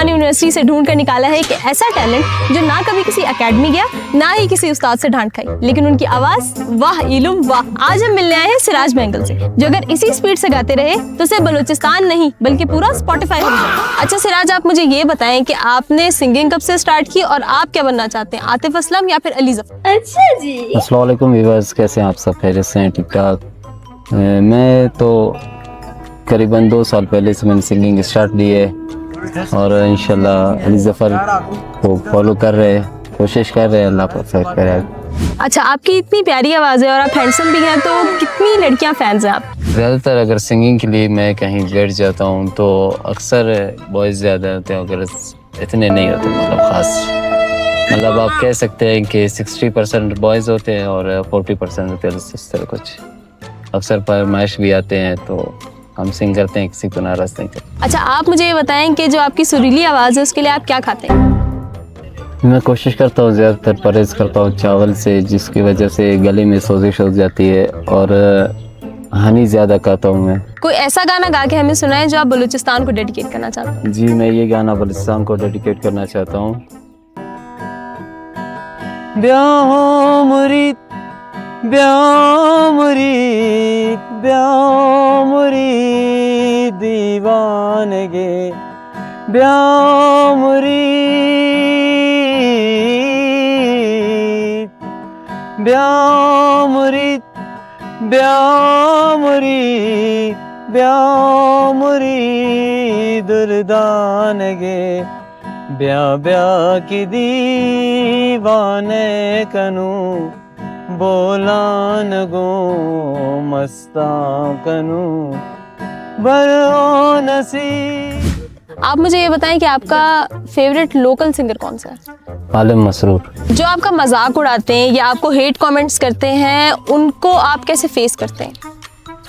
Balochistan university से ढूंढ कर निकाला है एक ऐसा टैलेंट जो ना कभी किसी एकेडमी गया, ना ही किसी उस्ताद से डांट खाई, लेकिन उनकी आवाज वाह इल्म वाह। आज हम मिलने आए हैं सिराज बैंगल से, जो अगर इसी स्पीड से गाते रहे तो सिर्फ बलूचिस्तान नहीं बल्कि पूरा स्पॉटिफाई हो जाए। अच्छा सिराज, आप मुझे ये बताएं कि आपने सिंगिंग कब से स्टार्ट की और आप क्या बनना चाहते हैं, आतिफ असलम या फिर अली ज़फ़र? अच्छा जी। अस्सलाम वालेकुम व्यूअर्स, कैसे हैं आप सब? खैरियत से हैं? ठीक ठाक। मैं तो करीबन 2 साल पहले से मैंने सिंगिंग स्टार्ट दी है और इंशाल्लाह अली ज़फ़र को फॉलो कर रहे हैं, कोशिश कर रहे हैं, अल्लाह को खैर करे। अच्छा, आपकी इतनी प्यारी आवाज़ है और आप हैंडसम भी हैं, तो कितनी लड़कियां फैंस हैं आप? ज़्यादातर अगर सिंगिंग के लिए मैं कहीं बैठ जाता हूँ तो अक्सर बॉयज़ ज़्यादा होते हैं, अगर इतने नहीं होते, मतलब ख़ास, मतलब आप कह सकते हैं कि 60% बॉयज़ होते हैं और 40% गर्ल्स, इस तरह कुछ। अक्सर फरमाइश भी आते हैं तो हम सिंग करते हैं, किसी को नाराज़ नहीं करते। अच्छा, आप मुझे ये बताएं कि जो आपकी सुरीली आवाज़ है उसके लिए आप क्या खाते हैं? मैं कोशिश करता हूँ, ज़्यादातर परहेज़ करता हूँ चावल से, जिसकी वजह से गले में सोजिश हो जाती है, और हनी ज़्यादा खाता हूँ मैं। कोई ऐसा गाना गा के हमें सुनाएं जो आप बलूचिस्तान को डेडिकेट करना चाहते हैं। जी, मैं ये गाना बलूचिस्तान को डेडिकेट करना चाहता हूँ। ब्याह मुरीद ब्याह मुरीद ब्याह मुरीद दीवानगे, ब्याह मुरीद ब्याह मुरीद ब्याह मुरीद ब्याह मुरीद दुर्दानगे, ब्याह ब्याह की दीवाने कनू बोलान गो मस्ता कनू बरो नसीब। आप मुझे ये बताएं कि आपका फेवरेट लोकल सिंगर कौन सा है? आलम मसरूर। जो आपका मजाक उड़ाते हैं या आपको हेट कमेंट्स करते हैं, उनको आप कैसे फेस करते हैं?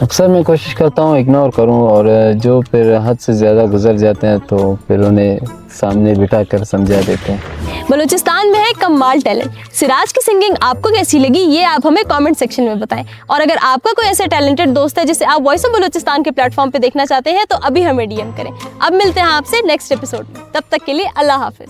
अक्सर मैं कोशिश करता हूँ इग्नोर करूँ, और जो फिर हद से ज़्यादा गुजर जाते हैं तो फिर उन्हें सामने बिठा कर समझा देते हैं। बलूचिस्तान में है कमाल टैलेंट। सिराज की सिंगिंग आपको कैसी लगी ये आप हमें कमेंट सेक्शन में बताएं, और अगर आपका कोई ऐसा टैलेंटेड दोस्त है जिसे आप वॉइस ऑफ बलूचिस्तान के प्लेटफॉर्म पे देखना चाहते हैं तो अभी हमें DM करें। अब मिलते हैं आपसे नेक्स्ट एपिसोड में, तब तक के लिए अल्लाह हाफिज।